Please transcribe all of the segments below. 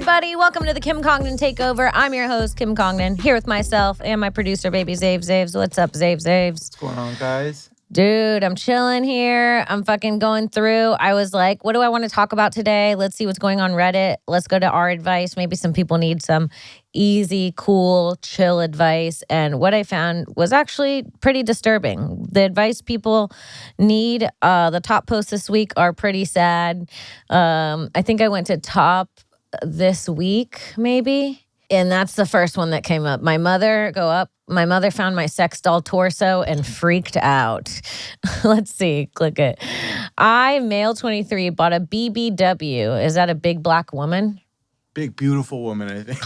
everybody. Welcome to the Kim Congdon Takeover. I'm your host, Kim Congdon, here with myself and my producer, baby Zaves. Zaves, what's up, Zaves? What's going on, guys? Dude, I'm chilling here. I'm fucking going through. I was like, what do I want to talk about today? Let's see what's going on Reddit. Let's go to our advice. Maybe some people need some easy, cool, chill advice. And what I found was actually pretty disturbing. The advice people need, the top posts this week are pretty sad. I think I went to top this week, maybe. And that's the first one that came up. My mother found my sex doll torso and freaked out. Let's see. Click it. I, male 23, bought a BBW. Is that a big black woman? Big, beautiful woman, I think.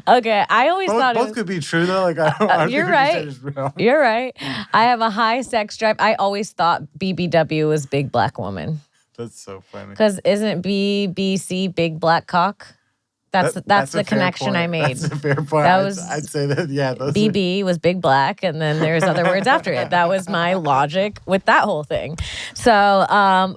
Okay, I always thought both could be true though. Like I don't you're think right. what you said is real. You're right. I have a high sex drive. I always thought BBW was big black woman. That's so funny. Because isn't BBC big black cock? That's the connection I made. That's a fair point. I'd say that, yeah. BB was big black, and then there's other words after it. That was my logic with that whole thing. So,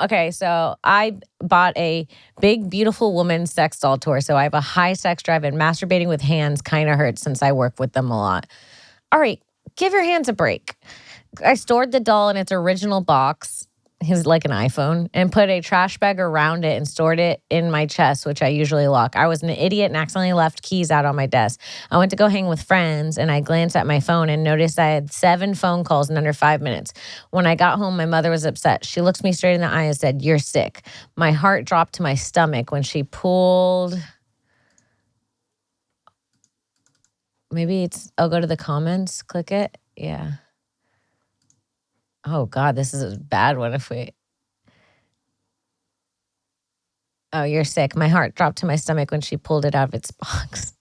okay, so I bought a big, beautiful woman sex doll torso. I have a high sex drive, and masturbating with hands kind of hurts since I work with them a lot. All right, give your hands a break. I stored the doll in its original box. He's like an iPhone, and put a trash bag around it and stored it in my chest, which I usually lock. I was an idiot and accidentally left keys out on my desk. I went to go hang with friends, and I glanced at my phone and noticed I had 7 phone calls in under 5 minutes. When I got home, my mother was upset. She looked me straight in the eye and said, "You're sick." My heart dropped to my stomach when she pulled... I'll go to the comments, click it. Yeah. Oh, God, this is a bad one Oh, you're sick. My heart dropped to my stomach when she pulled it out of its box.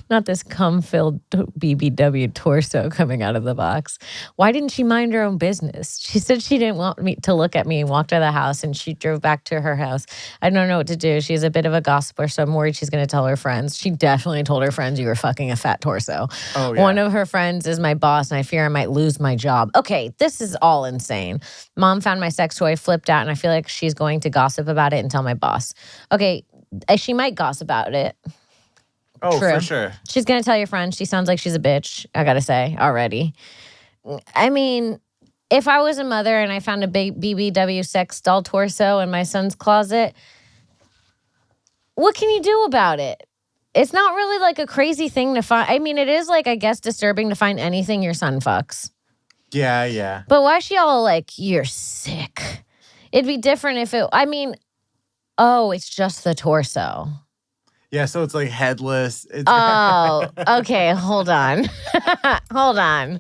Not this cum-filled BBW torso coming out of the box. Why didn't she mind her own business? She said she didn't want me to look at me and walked out of the house, and she drove back to her house. I don't know what to do. She's a bit of a gossiper, so I'm worried she's going to tell her friends. She definitely told her friends you were fucking a fat torso. Oh, yeah. One of her friends is my boss, and I fear I might lose my job. Okay, this is all insane. Mom found my sex toy, flipped out, and I feel like she's going to gossip about it and tell my boss. Okay, she might gossip about it. Oh, True. for sure. She's going to tell your friend. She sounds like she's a bitch, I got to say, already. I mean, if I was a mother and I found a big BBW sex doll torso in my son's closet, what can you do about it? It's not really like a crazy thing to find. I mean, it is like, I guess, disturbing to find anything your son fucks. Yeah, yeah. But why is she all like, you're sick? It'd be different if it's just the torso. Yeah, so it's like headless. Oh, okay. Hold on. Hold on.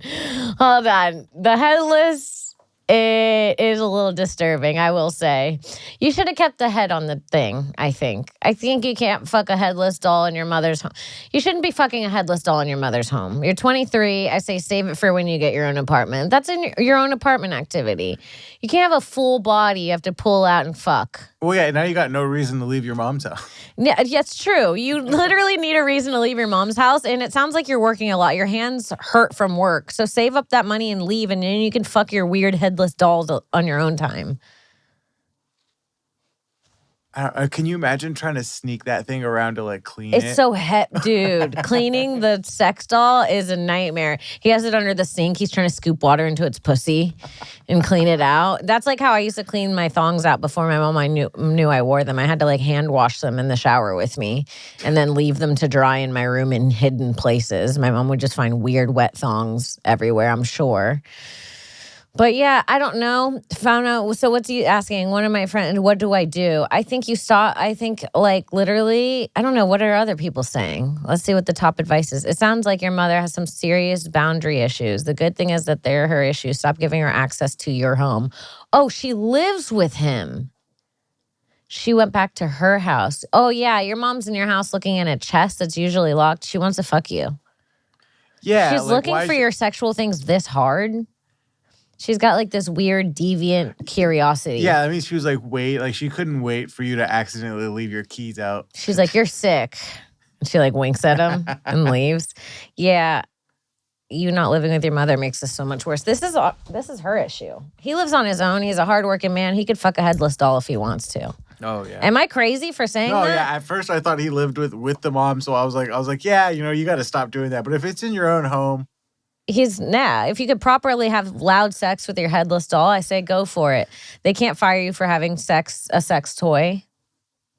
The headless, it is a little disturbing, I will say. You should have kept the head on the thing, I think. I think you can't fuck a headless doll in your mother's home. You shouldn't be fucking a headless doll in your mother's home. You're 23. I say save it for when you get your own apartment. That's in your own apartment activity. You can't have a full body you have to pull out and fuck. Well, yeah, now you got no reason to leave your mom's house. Yeah, it's true. You literally need a reason to leave your mom's house, and it sounds like you're working a lot. Your hands hurt from work, so save up that money and leave, and then you can fuck your weird headless dolls on your own time. Can you imagine trying to sneak that thing around to like clean it? It's so dude. Cleaning the sex doll is a nightmare. He has it under the sink. He's trying to scoop water into its pussy and clean it out. That's like how I used to clean my thongs out before my mom knew I wore them. I had to like hand wash them in the shower with me and then leave them to dry in my room in hidden places. My mom would just find weird wet thongs everywhere, I'm sure. But yeah, I don't know. Found out. So what's he asking? One of my friends, what do I do? I think you stop. I think like literally, I don't know. What are other people saying? Let's see what the top advice is. It sounds like your mother has some serious boundary issues. The good thing is that they're her issues. Stop giving her access to your home. Oh, she lives with him. She went back to her house. Oh yeah, your mom's in your house looking in a chest that's usually locked. She wants to fuck you. Yeah. She's looking for your sexual things this hard. She's got like this weird deviant curiosity. Yeah, I mean, she was like, she couldn't wait for you to accidentally leave your keys out. She's like, you're sick. And she like winks at him and leaves. Yeah. You not living with your mother makes this so much worse. This is her issue. He lives on his own. He's a hardworking man. He could fuck a headless doll if he wants to. Oh yeah. Am I crazy for saying No, that? yeah. At first, I thought he lived with the mom, so I was like, yeah, you got to stop doing that. But if it's in your own home, If you could properly have loud sex with your headless doll, I say go for it. They can't fire you for having a sex toy.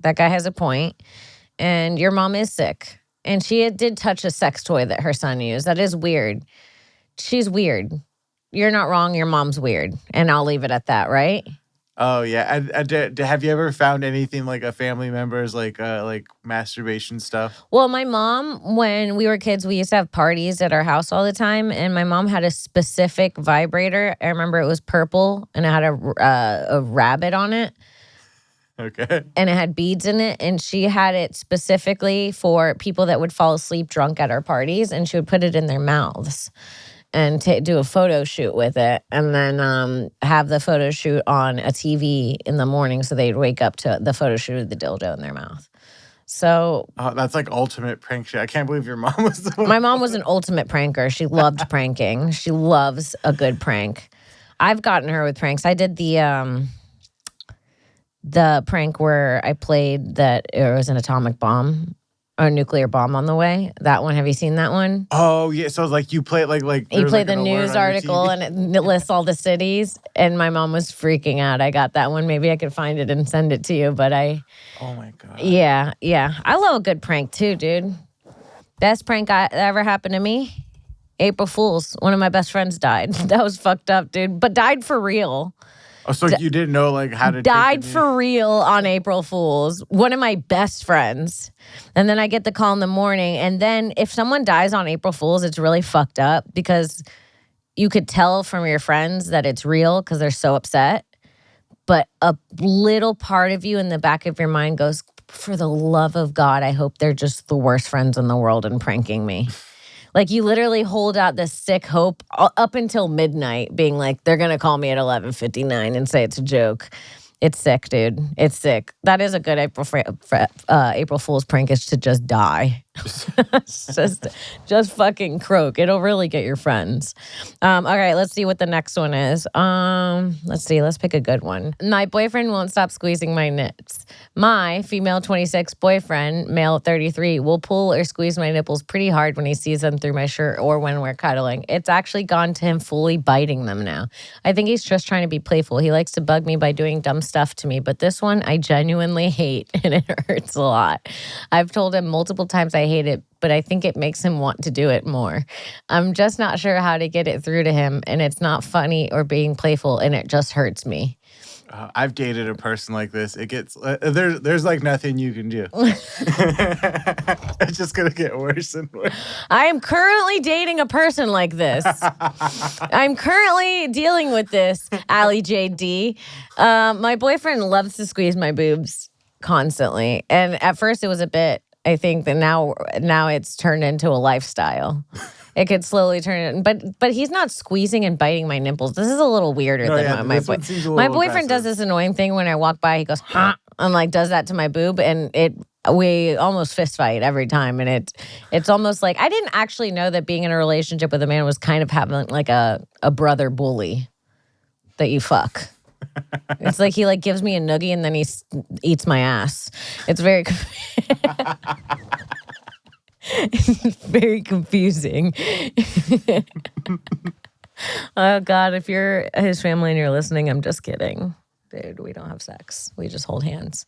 That guy has a point. And your mom is sick. And she did touch a sex toy that her son used. That is weird. She's weird. You're not wrong. Your mom's weird. And I'll leave it at that, right? oh yeah. Have you ever found anything like a family member's like masturbation stuff? Well, my mom, when we were kids, we used to have parties at our house all the time. And my mom had a specific vibrator. I remember it was purple and it had a rabbit on it. Okay. And it had beads in it. And she had it specifically for people that would fall asleep drunk at our parties. And she would put it in their mouths and do a photo shoot with it. And then have the photo shoot on a TV in the morning so they'd wake up to the photo shoot of the dildo in their mouth. So that's like ultimate prank shit. I can't believe your mom was the one. My mom was an ultimate pranker. She loved pranking. She loves a good prank. I've gotten her with pranks. I did the prank where I played that it was an atomic bomb or a nuclear bomb on the way. That one, have you seen that one? Oh yeah, so like you play like you play the news article and it lists all the cities. And my mom was freaking out. I got that one. Maybe I could find it and send it to you. But oh my god. Yeah. I love a good prank too, dude. Best prank that ever happened to me. April Fool's. One of my best friends died. That was fucked up, dude. But died for real. Oh, so you didn't know like how to died for real on April Fool's. One of my best friends. And then I get the call in the morning. And then if someone dies on April Fool's, it's really fucked up because you could tell from your friends that it's real because they're so upset. But a little part of you in the back of your mind goes, for the love of God, I hope they're just the worst friends in the world and pranking me. Like, you literally hold out this sick hope up until midnight, being like, they're going to call me at 11:59 and say it's a joke. It's sick, dude. It's sick. That is a good April Fool's prank, is to just die. just fucking croak. It'll really get your friends. All right, let's see what the next one is. Let's pick a good one. My boyfriend won't stop squeezing my nips. My female 26 boyfriend, male 33, will pull or squeeze my nipples pretty hard when he sees them through my shirt or when we're cuddling. It's actually gone to him fully biting them now. I think he's just trying to be playful. He likes to bug me by doing dumb stuff to me, but this one I genuinely hate and it hurts a lot. I've told him multiple times I hate it, but I think it makes him want to do it more. I'm just not sure how to get it through to him, and it's not funny or being playful, and it just hurts me. I've dated a person like this. It gets there's like nothing you can do. It's just gonna get worse and worse. I am currently dating a person like this. I'm currently dealing with this, Allie JD. My boyfriend loves to squeeze my boobs constantly, and at first it was a bit. I think that now it's turned into a lifestyle. It could slowly turn it, but he's not squeezing and biting my nipples. This is a little weirder than my boyfriend. My boyfriend does this annoying thing when I walk by. He goes, huh, and like does that to my boob, and we almost fist fight every time. And it's almost like I didn't actually know that being in a relationship with a man was kind of having like a brother bully that you fuck. It's like he like gives me a noogie and then he eats my ass. It's very very confusing. Oh God, if you're his family and you're listening, I'm just kidding. Dude, we don't have sex. We just hold hands.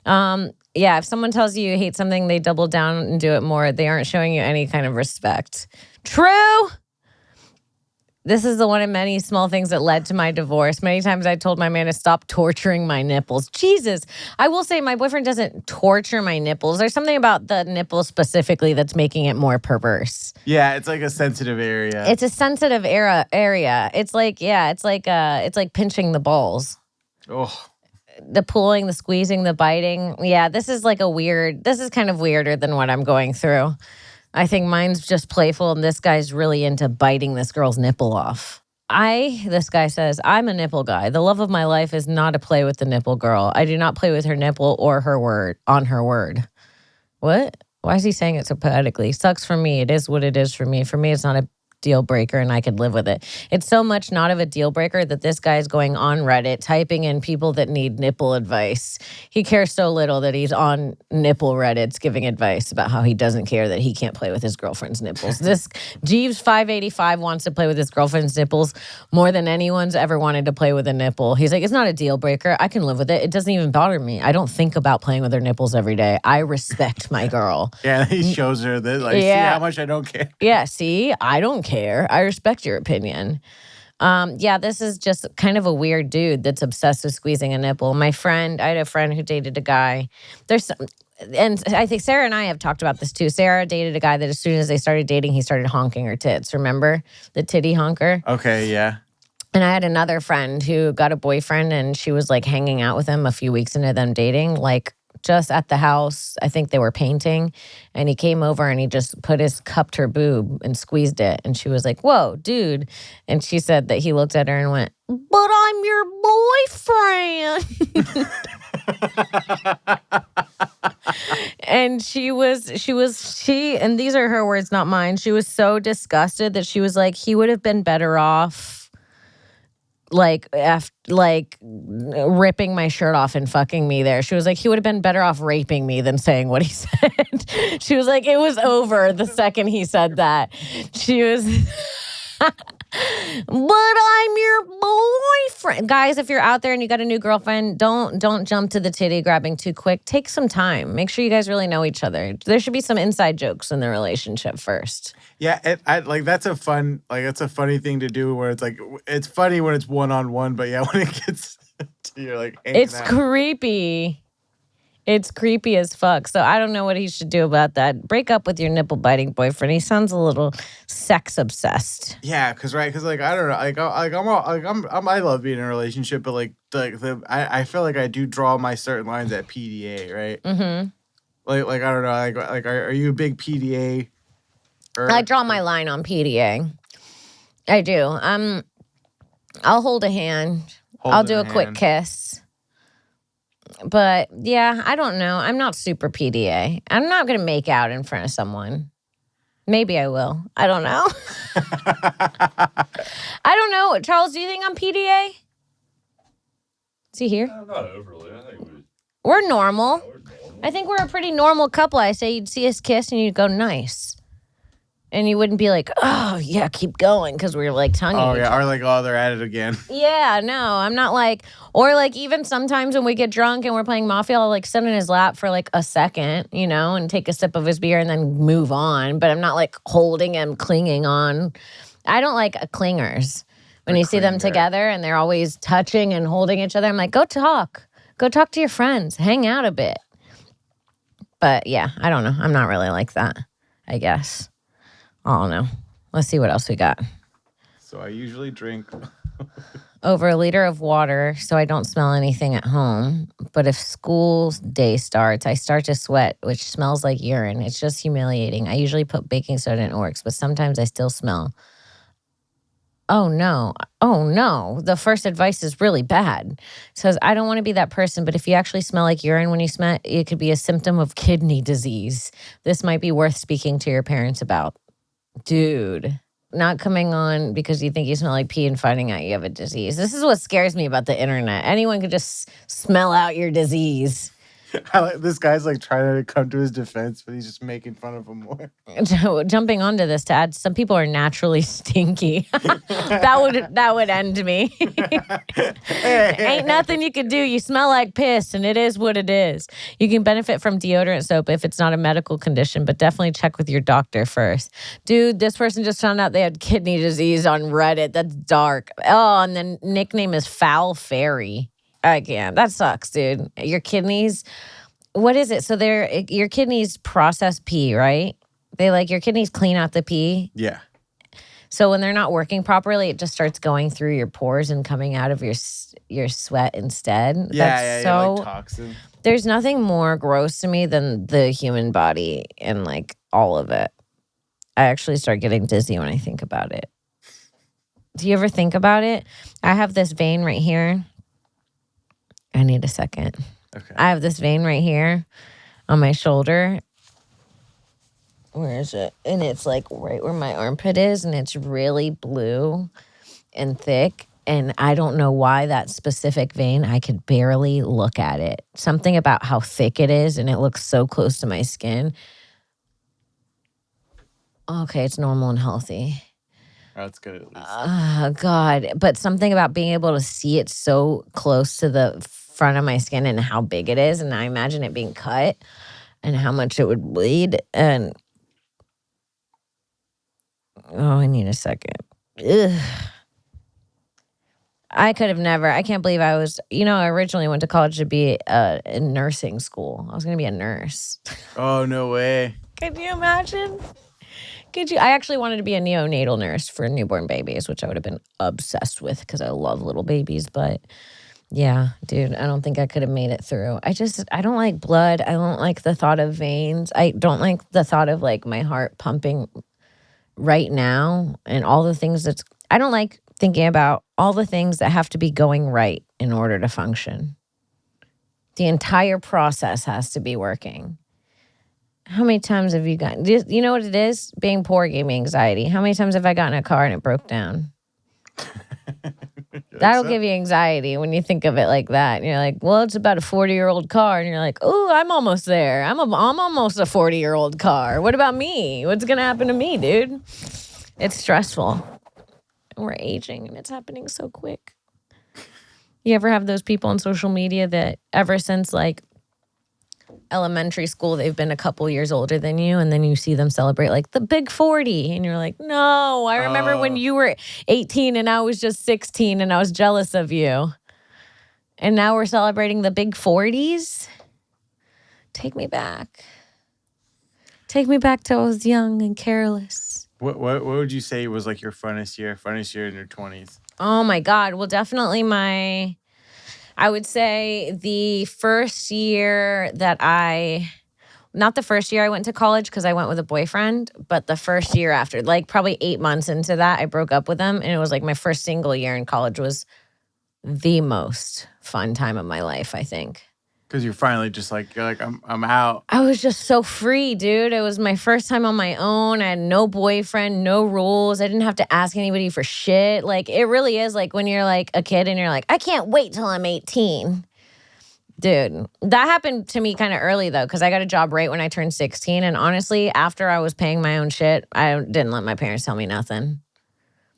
Yeah, if someone tells you hate something, they double down and do it more. They aren't showing you any kind of respect. True. This is the one of many small things that led to my divorce. Many times I told my man to stop torturing my nipples. Jesus. I will say my boyfriend doesn't torture my nipples. There's something about the nipple specifically that's making it more perverse. Yeah, it's like a sensitive area. It's a sensitive area. It's like pinching the balls. Oh. The pulling, the squeezing, the biting. Yeah, this is kind of weirder than what I'm going through. I think mine's just playful, and this guy's really into biting this girl's nipple off. This guy says, I'm a nipple guy. The love of my life is not to play with the nipple girl. I do not play with her nipple or her word. What? Why is he saying it so poetically? Sucks for me. It is what it is for me. For me, it's not a deal breaker and I could live with it. It's so much not of a deal breaker that this guy's going on Reddit, typing in people that need nipple advice. He cares so little that he's on nipple Reddits giving advice about how he doesn't care that he can't play with his girlfriend's nipples. This Jeeves 585 wants to play with his girlfriend's nipples more than anyone's ever wanted to play with a nipple. He's like, it's not a deal breaker. I can live with it. It doesn't even bother me. I don't think about playing with her nipples every day. I respect my girl. Yeah, he shows her that, like, see how much I don't care. Yeah, see, I don't care. I respect your opinion. Yeah, this is just kind of a weird dude that's obsessed with squeezing a nipple. I had a friend who dated a guy. And I think Sarah and I have talked about this too. Sarah dated a guy that as soon as they started dating, he started honking her tits. Remember? The titty honker? Okay, yeah. And I had another friend who got a boyfriend and she was like hanging out with him a few weeks into them dating, like just at the house. I think they were painting and he came over and he just cupped her boob and squeezed it. And she was like, whoa, dude. And she said that he looked at her and went, but I'm your boyfriend. And she, and these are her words, not mine. She was so disgusted that she was like, he would have been better off ripping my shirt off and fucking me there. She was like, he would have been better off raping me than saying what he said. She was like, it was over the second he said that. She was, but I'm your boyfriend. Guys, if you're out there and you got a new girlfriend, don't jump to the titty grabbing too quick. Take some time. Make sure you guys really know each other. There should be some inside jokes in the relationship first. Yeah, that's a funny thing to do where it's like, it's funny when it's one-on-one, but yeah, when it gets to you're like hanging it's out. Creepy. It's creepy as fuck. So I don't know what he should do about that. Break up with your nipple biting boyfriend. He sounds a little sex obsessed. Yeah, because I don't know, I love being in a relationship, but I feel like I do draw my certain lines at PDA, right? Mm-hmm. Like I don't know, are you a big PDA? I draw my line on PDA. I do. I'll hold a hand. I'll do a quick kiss. But yeah, I don't know. I'm not super PDA. I'm not going to make out in front of someone. Maybe I will. I don't know. I don't know. Charles, do you think I'm PDA? Is he here? Not overly. I think we're normal. I think we're a pretty normal couple. I say you'd see us kiss and you'd go, nice. And you wouldn't be like, oh, yeah, keep going, because we're like tonguing. Oh, yeah, or like, oh, they're at it again. Yeah, no, I'm not like, or like even sometimes when we get drunk and we're playing Mafia, I'll like sit in his lap for like a second, and take a sip of his beer and then move on. But I'm not like holding him, clinging on. I don't like clingers. When you see them together and they're always touching and holding each other, I'm like, go talk. Go talk to your friends. Hang out a bit. But yeah, I don't know. I'm not really like that, I guess. I don't know. Let's see what else we got. So I usually drink over a liter of water so I don't smell anything at home. But if school day starts, I start to sweat, which smells like urine. It's just humiliating. I usually put baking soda and it works, but sometimes I still smell. Oh, no. Oh, no. The first advice is really bad. It says, I don't want to be that person, but if you actually smell like urine when you smell, it could be a symptom of kidney disease. This might be worth speaking to your parents about. Dude, not coming on because you think you smell like pee and finding out you have a disease. This is what scares me about the internet. Anyone could just smell out your disease. This guy's like trying to come to his defense, but he's just making fun of him more. Jumping onto this to add, some people are naturally stinky. that would end me. Ain't nothing you could do. You smell like piss, and it is what it is. You can benefit from deodorant soap if it's not a medical condition, but definitely check with your doctor first. Dude, this person just found out they had kidney disease on Reddit. That's dark. Oh, and the nickname is Foul Fairy. I can't. That sucks, dude. Your kidneys, what is it? So your kidneys process pee, right? Your kidneys clean out the pee. Yeah. So when they're not working properly, it just starts going through your pores and coming out of your sweat instead. Yeah, so like toxin. There's nothing more gross to me than the human body and like all of it. I actually start getting dizzy when I think about it. Do you ever think about it? I have this vein right here. I need a second. Okay. I have this vein right here on my shoulder. Where is it? And it's like right where my armpit is, and it's really blue and thick. And I don't know why that specific vein, I could barely look at it. Something about how thick it is, and it looks so close to my skin. Okay, it's normal and healthy. That's good at least. God. But something about being able to see it so close to the front of my skin and how big it is. And I imagine it being cut and how much it would bleed. And I need a second. Ugh. I could have never. I can't believe I was, I originally went to college to be in nursing school. I was going to be a nurse. Oh, no way. Could you imagine? I actually wanted to be a neonatal nurse for newborn babies, which I would have been obsessed with because I love little babies. But yeah, dude, I don't think I could have made it through. I don't like blood. I don't like the thought of veins. I don't like the thought of like my heart pumping right now and all the things I don't like thinking about all the things that have to be going right in order to function. The entire process has to be working. How many times have you gotten, you know what it is? Being poor gave me anxiety. How many times have I gotten in a car and it broke down? That'll give you anxiety when you think of it like that. And you're like, well, it's about a 40-year-old car. And you're like, oh, I'm almost there. I'm almost a 40-year-old car. What about me? What's going to happen to me, dude? It's stressful. And we're aging and it's happening so quick. You ever have those people on social media that ever since like elementary school, they've been a couple years older than you, and then you see them celebrate like the big 40, and you're like, no, I remember when you were 18 and I was just 16 and I was jealous of you. And now we're celebrating the big 40s. Take me back. Take me back to I was young and careless. What would you say was like your funnest year in your 20s? Oh my God. Well, definitely I would say the first year that not the first year I went to college because I went with a boyfriend, but the first year after, like probably 8 months into that, I broke up with him. And it was like my first single year in college was the most fun time of my life, I think. Because you're finally just like, you're like, I'm out. I was just so free, dude. It was my first time on my own. I had no boyfriend, no rules. I didn't have to ask anybody for shit. Like, it really is like when you're like a kid and you're like, I can't wait till I'm 18. Dude, that happened to me kind of early, though, because I got a job right when I turned 16. And honestly, after I was paying my own shit, I didn't let my parents tell me nothing.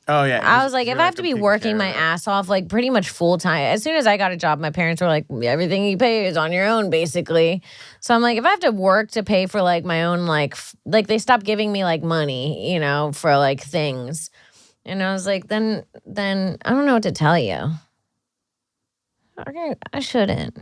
Oh, yeah. I was like, if I have to be working my ass off, like pretty much full time, as soon as I got a job, my parents were like, everything you pay is on your own, basically. So I'm like, if I have to work to pay for like my own, like they stopped giving me like money, for like things. And I was like, then I don't know what to tell you. Okay, I shouldn't.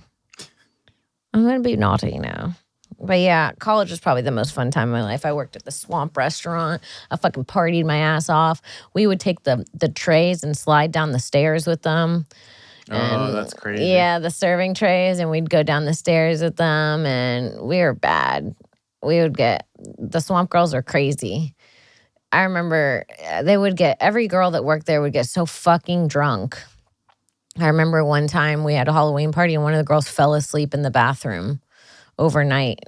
I'm going to be naughty now. But yeah, college was probably the most fun time of my life. I worked at the Swamp restaurant. I fucking partied my ass off. We would take the trays and slide down the stairs with them. Oh, that's crazy. Yeah, the serving trays, and we'd go down the stairs with them, and we were bad. The Swamp girls are crazy. I remember every girl that worked there would get so fucking drunk. I remember one time we had a Halloween party, and one of the girls fell asleep in the bathroom overnight,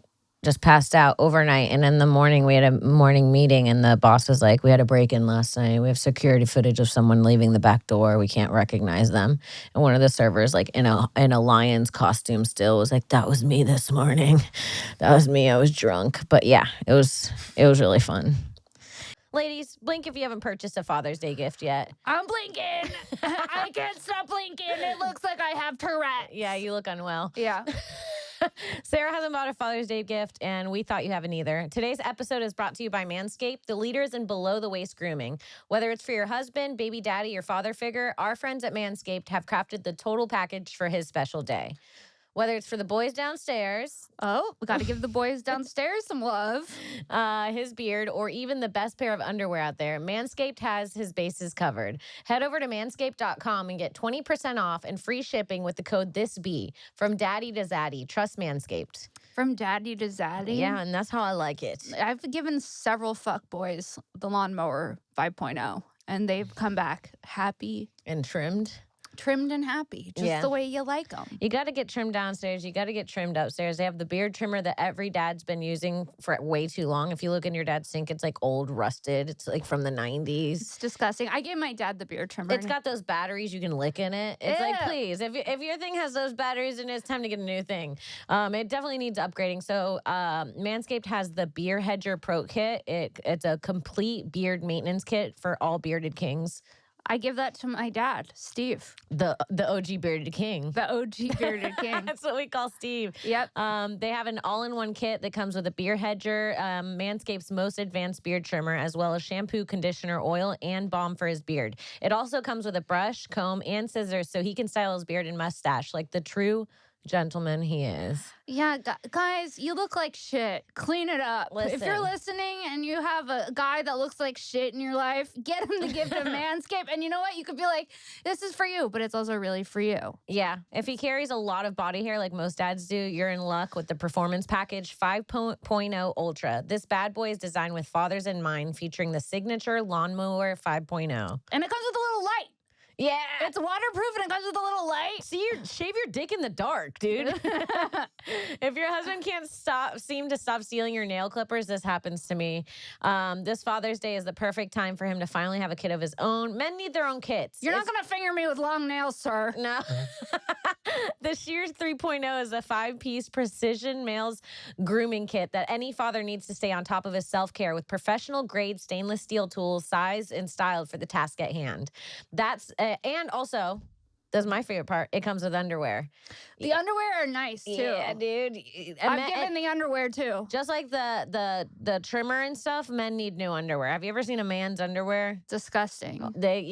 just passed out overnight. And in the morning, we had a morning meeting, and the boss was like, we had a break-in last night. We have security footage of someone leaving the back door. We can't recognize them. And one of the servers, like in a lion's costume still, was like, that was me this morning. That was me. I was drunk. But yeah, it was really fun. Ladies, blink if you haven't purchased a Father's Day gift yet. I'm blinking. I can't stop blinking. It looks like I have Tourette. Yeah, you look unwell. Yeah. Sarah hasn't bought a Father's Day gift, and we thought you haven't either. Today's episode is brought to you by Manscaped, the leaders in below-the-waist grooming. Whether it's for your husband, baby daddy, or father figure, our friends at Manscaped have crafted the total package for his special day. Whether it's for the boys downstairs. Oh, we got to give the boys downstairs some love. His beard, or even the best pair of underwear out there, Manscaped has his bases covered. Head over to manscaped.com and get 20% off and free shipping with the code THISBE. From daddy to zaddy. Trust Manscaped. From daddy to zaddy? Yeah, and that's how I like it. I've given several fuckboys the lawnmower 5.0, and they've come back happy. And trimmed. trimmed and happy, just the way you like them. You got to get trimmed downstairs. You got to get trimmed upstairs. They have the beard trimmer that every dad's been using for way too long. If you look in your dad's sink, it's like old, rusted. It's like from the 90s. It's disgusting. I gave my dad the beard trimmer. It's got those batteries you can lick in it. It's like, please, if your thing has those batteries in it, it's time to get a new thing. It definitely needs upgrading. So Manscaped has the Beer Hedger Pro Kit. It's a complete beard maintenance kit for all bearded kings. I give that to my dad, Steve. The OG bearded king. The OG bearded king. That's what we call Steve. Yep. They have an all-in-one kit that comes with a beer hedger, Manscaped's most advanced beard trimmer, as well as shampoo, conditioner, oil, and balm for his beard. It also comes with a brush, comb, and scissors so he can style his beard and mustache like the true gentleman he is. Yeah, guys, you look like shit. Clean it up. Listen. If you're listening and you have a guy that looks like shit in your life, get him to give to Manscaped. And you know what? You could be like, this is for you, but it's also really for you. Yeah. If he carries a lot of body hair like most dads do, you're in luck with the Performance Package 5.0 Ultra. This bad boy is designed with fathers in mind, featuring the signature Lawnmower 5.0. And it comes with a little light. Yeah. It's waterproof and it comes with a little light. Shave your dick in the dark, dude. If your husband can't seem to stop stealing your nail clippers, this happens to me. This Father's Day is the perfect time for him to finally have a kit of his own. Men need their own kits. You're not going to finger me with long nails, sir. No. The Shears 3.0 is a 5-piece precision males grooming kit that any father needs to stay on top of his self-care with professional-grade stainless steel tools sized and styled for the task at hand. And also, that's my favorite part, it comes with underwear. The underwear are nice, too. Yeah, dude. I've given the underwear, too. Just like the trimmer and stuff, men need new underwear. Have you ever seen a man's underwear? Disgusting. They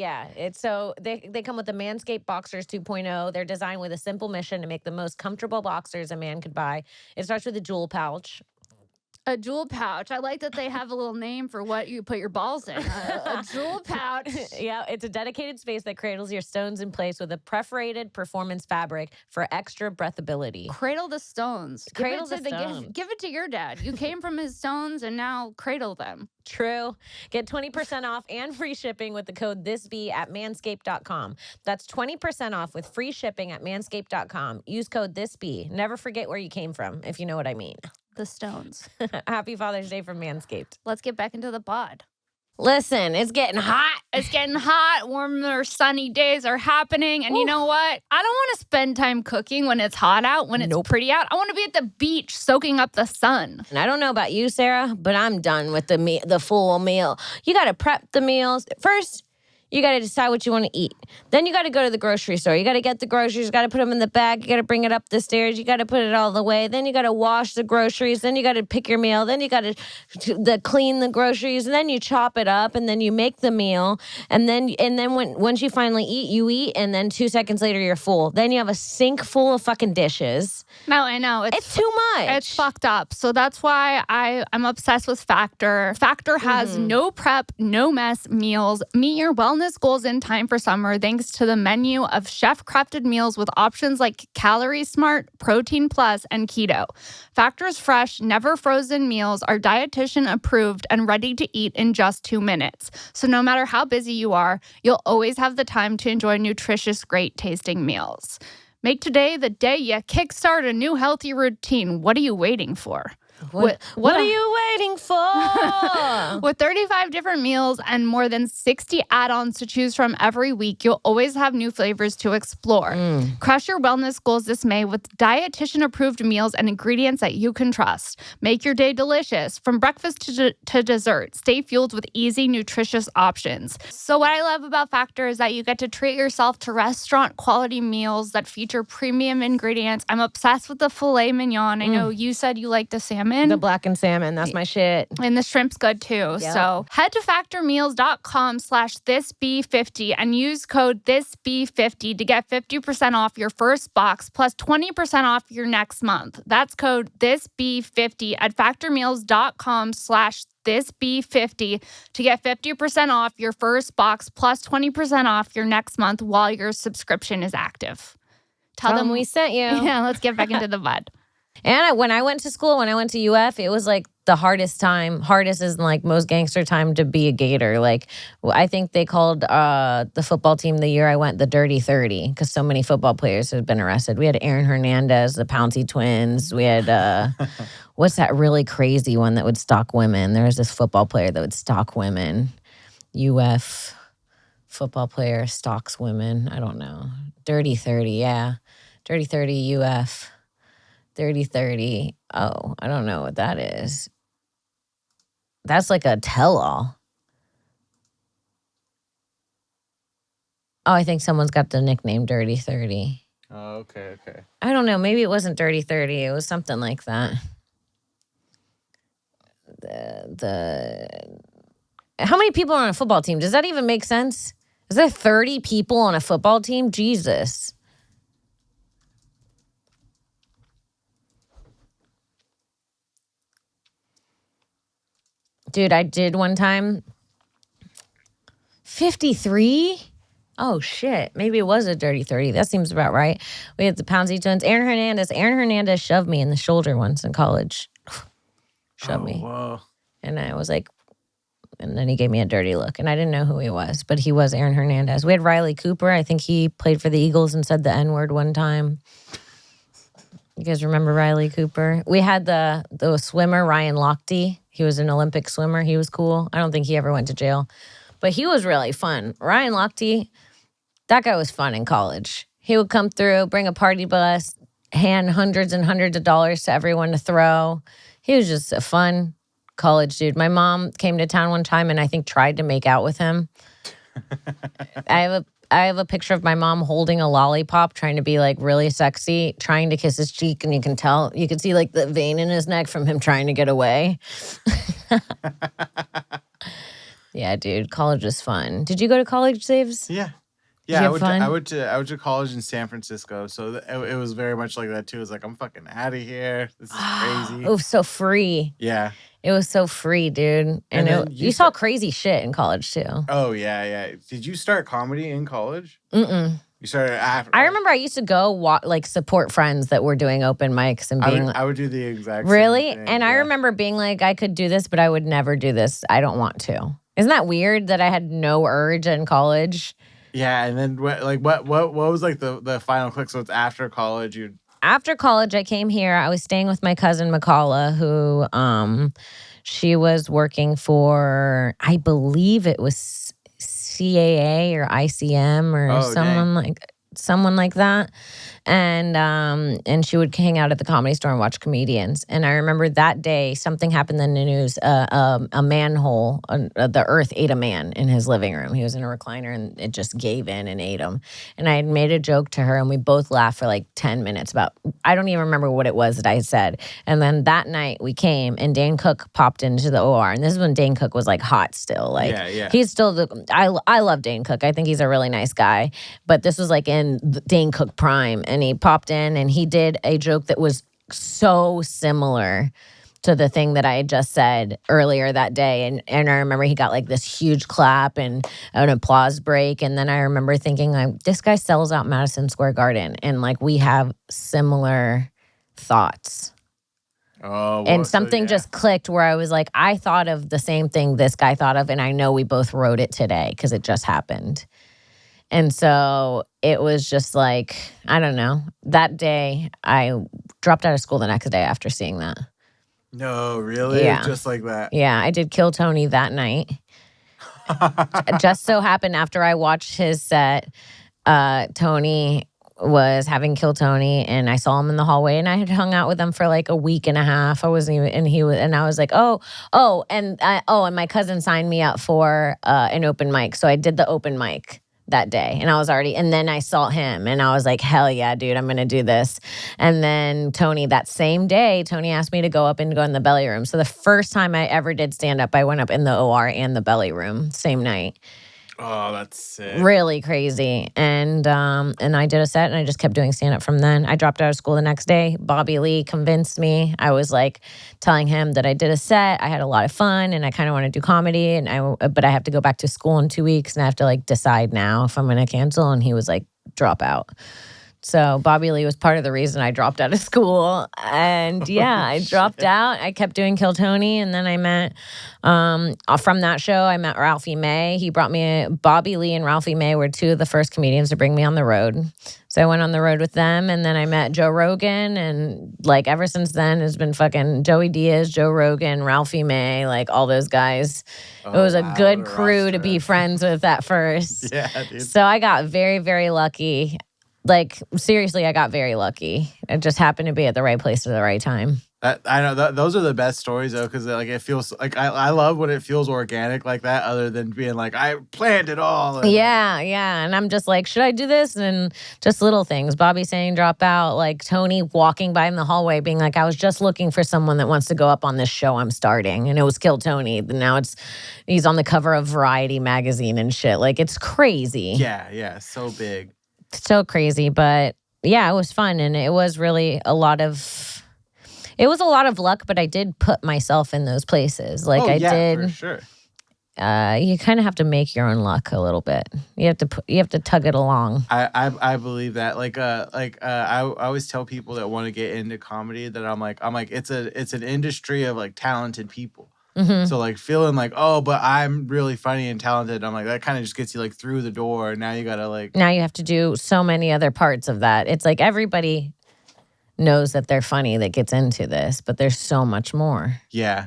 come with the Manscaped Boxers 2.0. They're designed with a simple mission to make the most comfortable boxers a man could buy. It starts with a jewel pouch. A jewel pouch. I like that they have a little name for what you put your balls in. A jewel pouch. Yeah, it's a dedicated space that cradles your stones in place with a perforated performance fabric for extra breathability. Cradle the stones. Cradle the stones. Give it to your dad. You came from his stones and now cradle them. True. Get 20% off and free shipping with the code THISBE at manscaped.com. That's 20% off with free shipping at manscaped.com. Use code THISBE. Never forget where you came from, if you know what I mean. The stones. Happy Father's Day from Manscaped. Let's get back into the pod. Listen, it's getting hot. It's getting hot. Warmer, sunny days are happening. And you know what? I don't want to spend time cooking when it's hot out, when it's pretty out. I want to be at the beach soaking up the sun. And I don't know about you, Sarah, but I'm done with the full meal. You got to prep the meals. First, you got to decide what you want to eat. Then you got to go to the grocery store. You got to get the groceries. You got to put them in the bag. You got to bring it up the stairs. You got to put it all the way. Then you got to wash the groceries. Then you got to pick your meal. Then you got to clean the groceries. And then you chop it up. And then you make the meal. And then once you finally eat, you eat. And then 2 seconds later, you're full. Then you have a sink full of fucking dishes. No, I know. It's too much. It's fucked up. So that's why I'm obsessed with Factor. Factor has no prep, no mess meals. Meet your wellness goals in time for summer thanks to the menu of chef-crafted meals with options like Calorie Smart, Protein Plus, and Keto. Factor's fresh, never frozen meals are dietitian approved and ready to eat in just 2 minutes. So no matter how busy you are, you'll always have the time to enjoy nutritious, great tasting meals. Make today the day you kickstart a new healthy routine. What are you waiting for? What are you waiting for? With 35 different meals and more than 60 add-ons to choose from every week, you'll always have new flavors to explore. Crush your wellness goals this May with dietitian-approved meals and ingredients that you can trust. Make your day delicious, from breakfast to dessert. Stay fueled with easy, nutritious options. So what I love about Factor is that you get to treat yourself to restaurant-quality meals that feature premium ingredients. I'm obsessed with the filet mignon. I know you said you like the salmon. The blackened salmon. That's my shit. And the shrimp's good too. Yep. So head to factormeals.com/thisbe50 and use code thisbe50 to get 50% off your first box plus 20% off your next month. That's code thisbe50 at factormeals.com/thisbe50 to get 50% off your first box plus 20% off your next month while your subscription is active. Tell them we sent you. Yeah, let's get back into the bud. And when I went to school, when I went to UF, it was like the hardest time. Hardest is like most gangster time to be a Gator. Like I think they called the football team the year I went the Dirty 30 because so many football players had been arrested. We had Aaron Hernandez, the Pouncey twins. We had what's that really crazy one that would stalk women? There was this football player that would stalk women. UF football player stalks women. I don't know. Dirty 30, yeah. Dirty 30 UF. 30-30. Oh, I don't know what that is. That's like a tell-all. Oh, I think someone's got the nickname Dirty 30. Oh, okay. I don't know. Maybe it wasn't Dirty 30. It was something like that. How many people are on a football team? Does that even make sense? Is there 30 people on a football team? Jesus. Dude, I did one time. 53? Oh, shit. Maybe it was a Dirty 30. That seems about right. We had the Pouncey twins. Aaron Hernandez shoved me in the shoulder once in college. Shoved me. Whoa. And I was like, and then he gave me a dirty look. And I didn't know who he was, but he was Aaron Hernandez. We had Riley Cooper. I think he played for the Eagles and said the N-word one time. You guys remember Riley Cooper? We had the swimmer, Ryan Lochte. He was an Olympic swimmer. He was cool. I don't think he ever went to jail. But he was really fun. Ryan Lochte, that guy was fun in college. He would come through, bring a party bus, hand hundreds and hundreds of dollars to everyone to throw. He was just a fun college dude. My mom came to town one time and I think tried to make out with him. I have a picture of my mom holding a lollipop, trying to be like really sexy, trying to kiss his cheek, and you can see like the vein in his neck from him trying to get away. Yeah, dude, college is fun. Did you go to college, Saves? Yeah. Did you have fun? I went to college in San Francisco, so it was very much like that too. It was like, I'm fucking out of here. This is crazy. It was so free. Yeah. It was so free, dude. And you saw crazy shit in college too. Oh yeah. Did you start comedy in college? Mm-mm. You started after. I remember I used to go support friends that were doing open mics and being I would do the exact really. same thing, And I remember being like, I could do this, but I would never do this. I don't want to. Isn't that weird that I had no urge in college? Yeah, and then what was like the final click? So it's after college. After college, I came here. I was staying with my cousin McCalla, who she was working for, I believe it was CAA or ICM or someone like that. And she would hang out at the Comedy Store and watch comedians. And I remember that day something happened in the news. A manhole, the earth ate a man in his living room. He was in a recliner and it just gave in and ate him. And I had made a joke to her and we both laughed for like 10 minutes about, I don't even remember what it was that I said. And then that night we came and Dane Cook popped into the OR. And this is when Dane Cook was like hot still. Like he's still I love Dane Cook. I think he's a really nice guy. But this was like in Dane Cook prime. And he popped in and he did a joke that was so similar to the thing that I had just said earlier that day. And I remember he got like this huge clap and an applause break. And then I remember thinking, like, this guy sells out Madison Square Garden. And like we have similar thoughts. Oh, and something just clicked where I was like, I thought of the same thing this guy thought of. And I know we both wrote it today because it just happened. And so it was just like, I don't know. That day, I dropped out of school the next day after seeing that. No, really? Yeah. Just like that? Yeah, I did Kill Tony that night. Just so happened after I watched his set, Tony was having Kill Tony, and I saw him in the hallway, and I had hung out with him for like a week and a half. I wasn't even, and I was like, and my cousin signed me up for an open mic, so I did the open mic that day, and I was already, and then I saw him, and I was like, hell yeah, dude, I'm gonna do this. And then Tony, that same day, Tony asked me to go up and go in the belly room. So the first time I ever did stand up, I went up in the OR and the belly room same night. Oh, that's sick. Really crazy. And I did a set and I just kept doing stand-up from then. I dropped out of school the next day. Bobby Lee convinced me. I was like telling him that I did a set. I had a lot of fun and I kind of want to do comedy. But I have to go back to school in 2 weeks and I have to like decide now if I'm going to cancel. And he was like, drop out. So Bobby Lee was part of the reason I dropped out of school. And yeah, I dropped out. I kept doing Kill Tony. And then I met, from that show, I met Ralphie May. He brought me, Bobby Lee and Ralphie May were two of the first comedians to bring me on the road. So I went on the road with them. And then I met Joe Rogan. And like ever since then, it's been fucking Joey Diaz, Joe Rogan, Ralphie May, like all those guys. It was a good crew to be friends with at first. Yeah, dude. So I got very, very lucky. Like, seriously, I got very lucky. It just happened to be at the right place at the right time. I know those are the best stories though, because like it feels like I love when it feels organic like that, other than being like I planned it all. Yeah. And I'm just like, should I do this? And just little things. Bobby saying drop out, like Tony walking by in the hallway being like, I was just looking for someone that wants to go up on this show I'm starting. And it was Kill Tony. And now he's on the cover of Variety magazine and shit. Like, it's crazy. Yeah, so big. So crazy. But yeah, it was fun. And it was really a lot of luck, but I did put myself in those places. Like I did. For sure. You kind of have to make your own luck a little bit. You have to tug it along. I believe that. I always tell people that want to get into comedy that I'm like it's an industry of like talented people. Mm-hmm. So like feeling like, oh, but I'm really funny and talented. I'm like, that kind of just gets you like through the door. Now you gotta like. Now you have to do so many other parts of that. It's like everybody knows that they're funny that gets into this, but there's so much more. Yeah.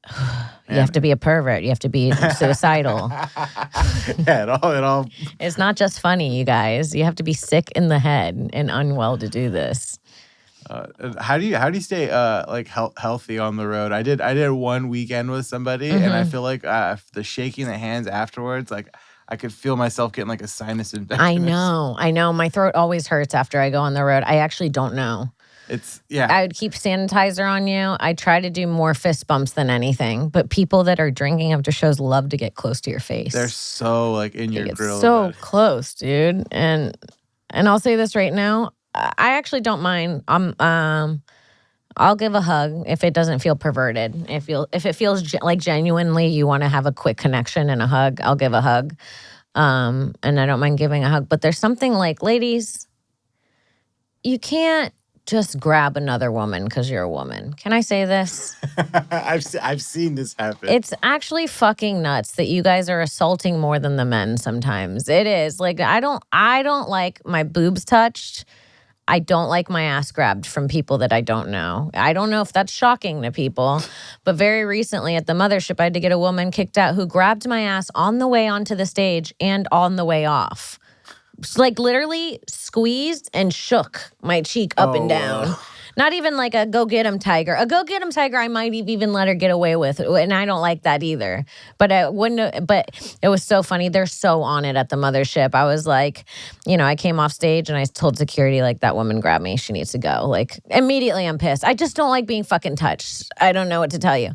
You have to be a pervert. You have to be suicidal. Yeah, it all. It's not just funny, you guys. You have to be sick in the head and unwell to do this. How do you stay like healthy on the road? I did one weekend with somebody, and I feel like the shaking the hands afterwards, like I could feel myself getting like a sinus infection. I know. My throat always hurts after I go on the road. I actually don't know. I would keep sanitizer on you. I try to do more fist bumps than anything. But people that are drinking after shows love to get close to your face. They're so like in your grill. So close, dude. And I'll say this right now. I actually don't mind. I'll give a hug if it doesn't feel perverted. If it feels like genuinely you want to have a quick connection and a hug, I'll give a hug. And I don't mind giving a hug. But there's something like, ladies, you can't just grab another woman because you're a woman. Can I say this? I've seen this happen. It's actually fucking nuts that you guys are assaulting more than the men sometimes. It is. Like, I don't like my boobs touched. I don't like my ass grabbed from people that I don't know. I don't know if that's shocking to people, but very recently at the mothership, I had to get a woman kicked out who grabbed my ass on the way onto the stage and on the way off. Like literally squeezed and shook my cheek up and down. Not even like a go get him tiger. A go get him tiger I might even let her get away with, and I don't like that either. But it was so funny. They're so on it at the mothership. I was like, I came off stage and I told security like, that woman grabbed me. She needs to go. Like immediately I'm pissed. I just don't like being fucking touched. I don't know what to tell you.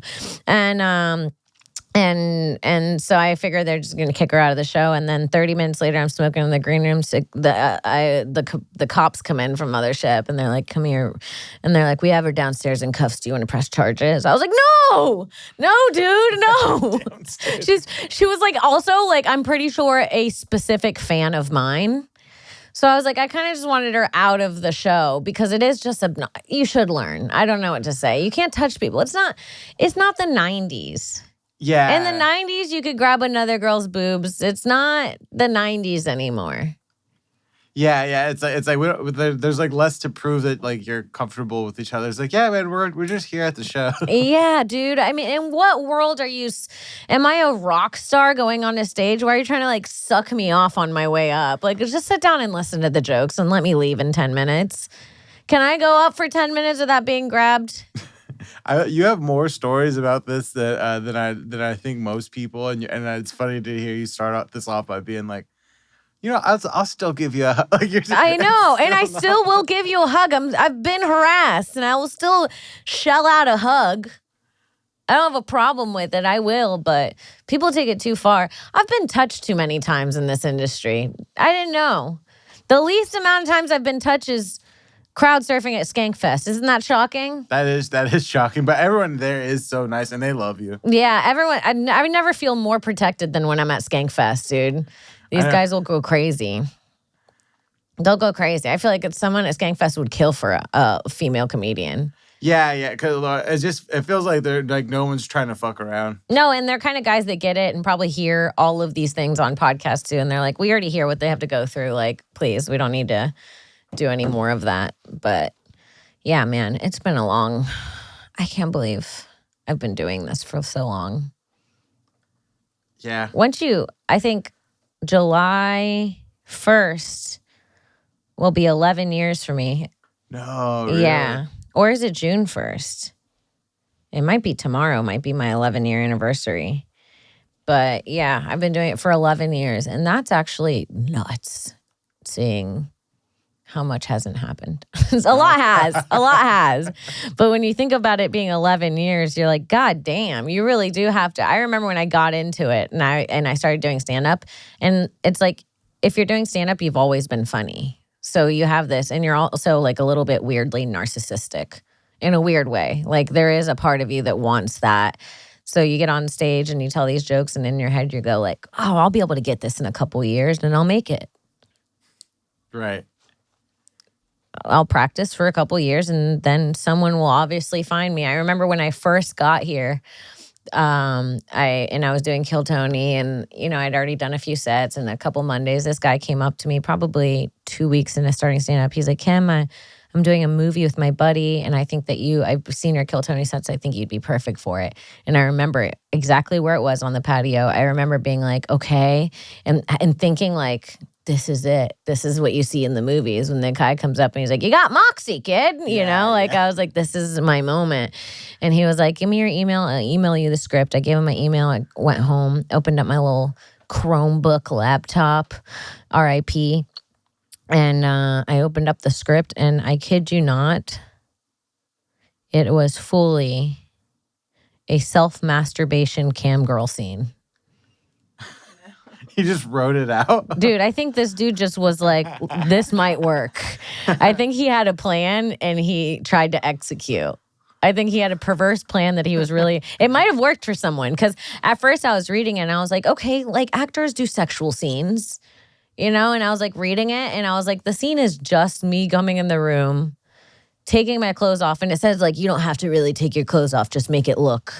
And so I figured they're just gonna kick her out of the show. And then 30 minutes later, I'm smoking in the green room. The cops come in from mothership, and they're like, "Come here," and they're like, "We have her downstairs in cuffs. Do you want to press charges?" I was like, "No, dude, no." She was like, also like, I'm pretty sure a specific fan of mine. So I was like, I kind of just wanted her out of the show because it is just you should learn. I don't know what to say. You can't touch people. It's not the 90s. Yeah. In the 90s, you could grab another girl's boobs. It's not the 90s anymore. Yeah. It's like there's like less to prove that like you're comfortable with each other. It's like, yeah, man, we're just here at the show. Yeah, dude. I mean, in what world am I a rock star going on a stage? Why are you trying to like suck me off on my way up? Like, just sit down and listen to the jokes and let me leave in 10 minutes. Can I go up for 10 minutes without being grabbed? You have more stories about this than I think most people, and it's funny to hear you start this off by being like, I'll still give you a hug. I know, and I still will give you a hug. I've been harassed, and I will still shell out a hug. I don't have a problem with it. I will, but people take it too far. I've been touched too many times in this industry. I didn't know. The least amount of times I've been touched is crowd surfing at Skank Fest. Isn't that shocking? That is shocking, but everyone there is so nice and they love you. Yeah, everyone. I would never feel more protected than when I'm at Skank Fest, dude. These guys will go crazy. They'll go crazy. I feel like it's someone at Skankfest would kill for a female comedian. Yeah, because it feels like they're like no one's trying to fuck around. No, and they're kind of guys that get it and probably hear all of these things on podcasts too, and they're like, we already hear what they have to go through. Like, please, we don't need to do any more of that. But yeah, man, it's been I can't believe I've been doing this for so long. Yeah. I think July 1st will be 11 years for me. No, really? Yeah. Or is it June 1st? It might be tomorrow, might be my 11-year anniversary. But yeah, I've been doing it for 11 years. And that's actually nuts seeing how much hasn't happened. A lot has. But when you think about it being 11 years, you're like, God damn, you really do have to. I remember when I got into it and I started doing stand-up. And it's like, if you're doing stand-up, you've always been funny. So you have this, and you're also like a little bit weirdly narcissistic in a weird way. Like there is a part of you that wants that. So you get on stage and you tell these jokes, and in your head you go like, oh, I'll be able to get this in a couple years and I'll make it. Right. I'll practice for a couple years and then someone will obviously find me. I remember when I first got here, I was doing Kill Tony, and I'd already done a few sets, and a couple Mondays this guy came up to me probably 2 weeks into starting stand up. He's like, Kim, I'm doing a movie with my buddy, and I think that I've seen your Kill Tony sets. I think you'd be perfect for it. And I remember exactly where it was on the patio. I remember being like, okay, and thinking like, this is it. This is what you see in the movies when the guy comes up and he's like, you got moxie, kid. I was like, this is my moment. And he was like, give me your email. I'll email you the script. I gave him my email. I went home, opened up my little Chromebook laptop, RIP. And I opened up the script, and I kid you not, it was fully a self-masturbation cam girl scene. He just wrote it out? Dude, I think this dude just was like, this might work. I think he had a plan and he tried to execute. I think he had a perverse plan that he was really, it might have worked for someone. Because at first I was reading it and I was like, okay, like actors do sexual scenes, and I was like reading it and I was like, the scene is just me coming in the room, taking my clothes off. And it says like, you don't have to really take your clothes off, just make it look.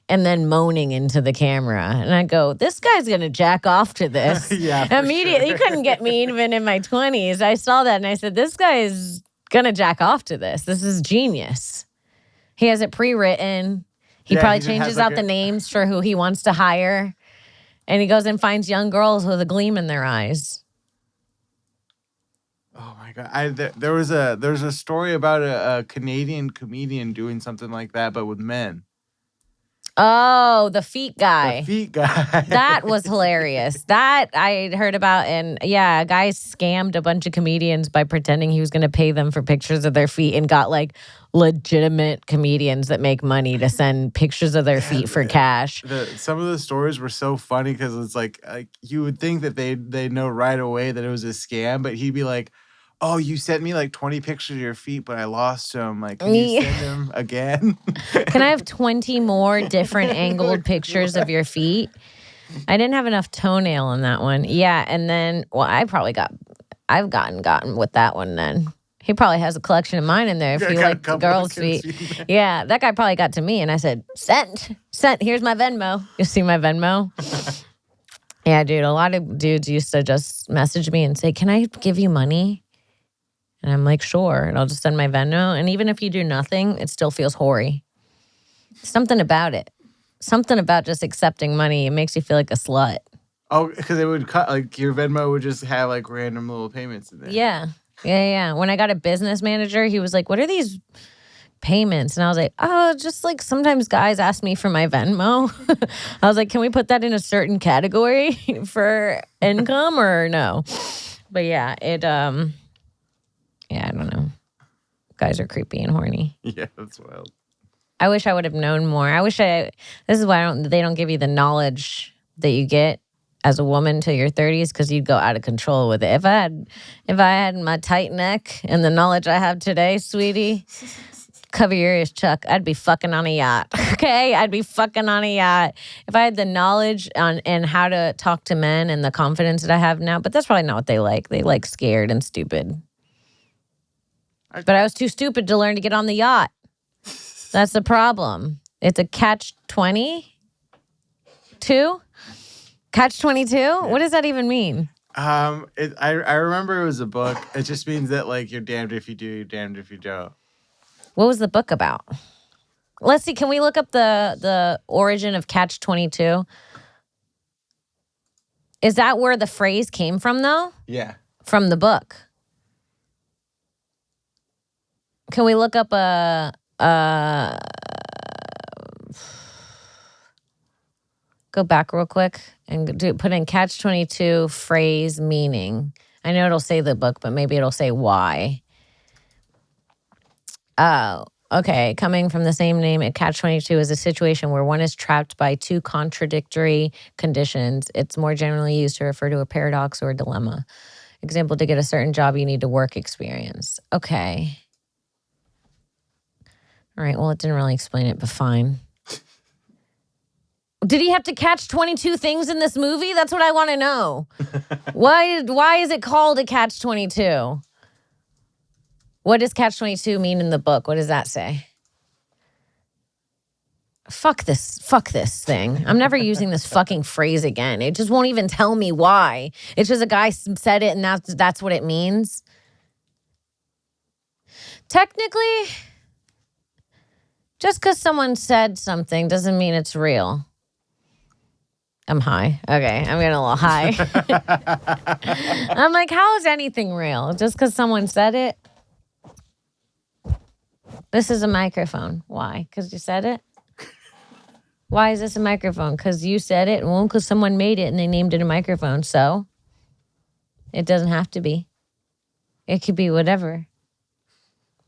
And then moaning into the camera. And I go, this guy's going to jack off to this. Yeah, immediately. sure. You couldn't get me even in my 20s. I saw that and I said, this guy is going to jack off to this. This is genius. He has it pre-written. He probably changes out the names for who he wants to hire. And he goes and finds young girls with a gleam in their eyes. Oh my God. There's a story about a Canadian comedian doing something like that, but with men. Oh, the feet guy. The feet guy. That was hilarious. That I heard about. And yeah, a guy scammed a bunch of comedians by pretending he was going to pay them for pictures of their feet, and got like legitimate comedians that make money to send pictures of their feet for cash. Some of the stories were so funny because it's like you would think that they know right away that it was a scam, but he'd be like, oh, you sent me like 20 pictures of your feet, but I lost them. Like, can you send them again? Can I have 20 more different angled pictures of your feet? I didn't have enough toenail on that one. Yeah, and then, well, I've gotten with that one then. He probably has a collection of mine in there if you like the girls' feet. Yeah, that guy probably got to me, and I said, sent, here's my Venmo. You see my Venmo? Yeah, dude, a lot of dudes used to just message me and say, can I give you money? And I'm like, sure. And I'll just send my Venmo. And even if you do nothing, it still feels hoary. Something about it. Something about just accepting money. It makes you feel like a slut. Oh, because it would cut, like your Venmo would just have like random little payments in there. Yeah. When I got a business manager, he was like, what are these payments? And I was like, oh, just like sometimes guys ask me for my Venmo. I was like, can we put that in a certain category for income or no? But yeah, I don't know. Guys are creepy and horny. Yeah, that's wild. I wish I would have known more. This is why they don't give you the knowledge that you get as a woman till your 30s, because you'd go out of control with it. If I had my tight neck and the knowledge I have today, sweetie, Cover your ears, Chuck. I'd be fucking on a yacht. Okay? I'd be fucking on a yacht if I had the knowledge and how to talk to men and the confidence that I have now. But that's probably not what they like. They like scared and stupid. But I was too stupid to learn to get on the yacht. That's the problem. It's a catch-22? Catch-22? Yeah. What does that even mean? I remember it was a book. It just means that, like, you're damned if you do, you're damned if you don't. What was the book about? Let's see. Can we look up the origin of catch-22? Is that where the phrase came from, though? Yeah. From the book. Can we look up go back real quick and put in catch-22 phrase meaning. I know it'll say the book, but maybe it'll say why. Oh, okay. Coming from the same name, a catch-22 is a situation where one is trapped by two contradictory conditions. It's more generally used to refer to a paradox or a dilemma. Example, to get a certain job, you need to work experience. Okay. All right. Well, it didn't really explain it, but fine. Did he have to catch 22 things in this movie? That's what I want to know. Why is it called a catch-22? What does catch-22 mean in the book? What does that say? Fuck this thing. I'm never using this fucking phrase again. It just won't even tell me why. It's just a guy said it and that's what it means. Technically, just because someone said something doesn't mean it's real. I'm high. Okay, I'm getting a little high. I'm like, how is anything real? Just because someone said it? This is a microphone. Why? Because you said it? Why is this a microphone? Because you said it? Well, because someone made it and they named it a microphone. So it doesn't have to be. It could be whatever.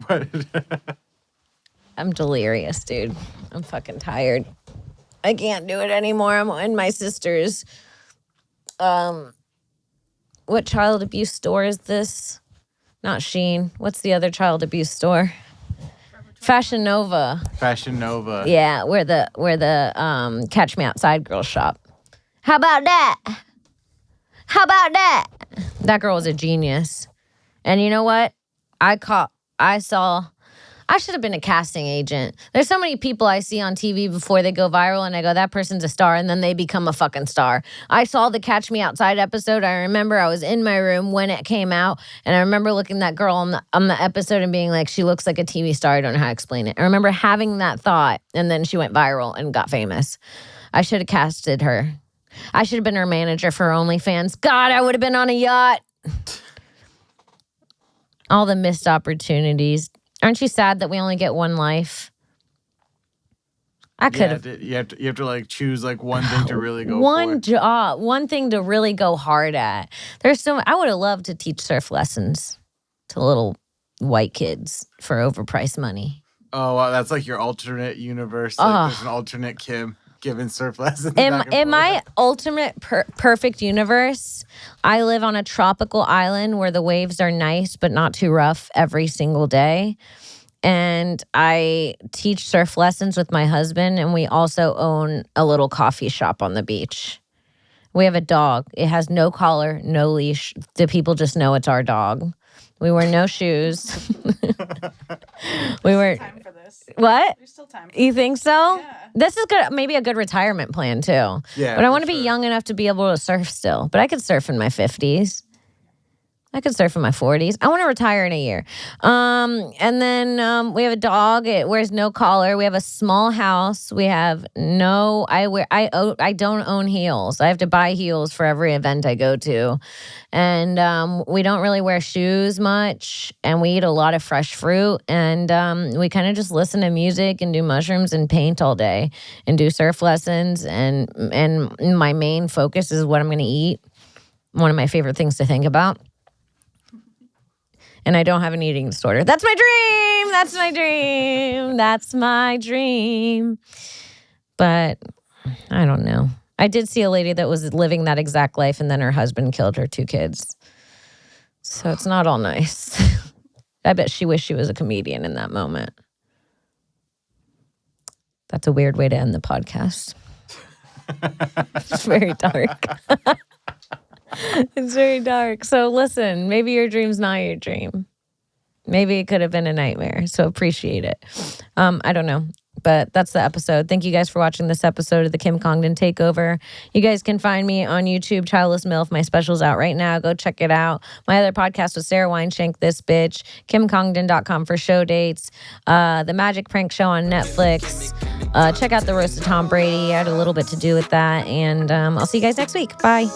What? I'm delirious, dude. I'm fucking tired. I can't do it anymore. I'm in my sister's. What child abuse store is this? Not Sheen. What's the other child abuse store? Fashion Nova. Fashion Nova. Yeah, where the Catch Me Outside girls shop. How about that? How about that? That girl was a genius. And you know what? I should have been a casting agent. There's so many people I see on TV before they go viral and I go, that person's a star, and then they become a fucking star. I saw the Catch Me Outside episode. I remember I was in my room when it came out, and I remember looking at that girl on the episode and being like, she looks like a TV star. I don't know how to explain it. I remember having that thought, and then she went viral and got famous. I should have casted her. I should have been her manager for OnlyFans. God, I would have been on a yacht. All the missed opportunities. Aren't you sad that we only get one life? I could have. You have to like choose like one thing to really go one for. job, one thing to really go hard at. I would have loved to teach surf lessons to little white kids for overpriced money. Oh, wow, that's like your alternate universe. Like there's an alternate Kim giving surf lessons. In my ultimate perfect universe, I live on a tropical island where the waves are nice but not too rough every single day. And I teach surf lessons with my husband, and we also own a little coffee shop on the beach. We have a dog. It has no collar, no leash. The people just know it's our dog. We wear no shoes. We were time for this. What? There's still time. You think so? Yeah. This is good. Maybe a good retirement plan too. Yeah, but I for want to be sure. young enough to be able to surf still. But I could surf in my 50s. I could surf in my 40s. I want to retire in a year. And then we have a dog. It wears no collar. We have a small house. We have no. I don't own heels. I have to buy heels for every event I go to, and we don't really wear shoes much. And we eat a lot of fresh fruit. And we kind of just listen to music and do mushrooms and paint all day and do surf lessons. And my main focus is what I'm going to eat. One of my favorite things to think about. And I don't have an eating disorder. That's my dream. That's my dream. That's my dream. But I don't know. I did see a lady that was living that exact life, and then her husband killed her 2 kids. So it's not all nice. I bet she wished she was a comedian in that moment. That's a weird way to end the podcast. It's very dark. It's very dark. So listen, maybe your dream's not your dream. Maybe it could have been a nightmare. So appreciate it. I don't know. But that's the episode. Thank you guys for watching this episode of the Kim Congdon Takeover. You guys can find me on YouTube, Childless MILF. My special's out right now. Go check it out. My other podcast with Sarah Weinshank, This Bitch, KimCongdon.com for show dates. The Magic Prank Show on Netflix. Check out The Roast of Tom Brady. I had a little bit to do with that. And I'll see you guys next week. Bye.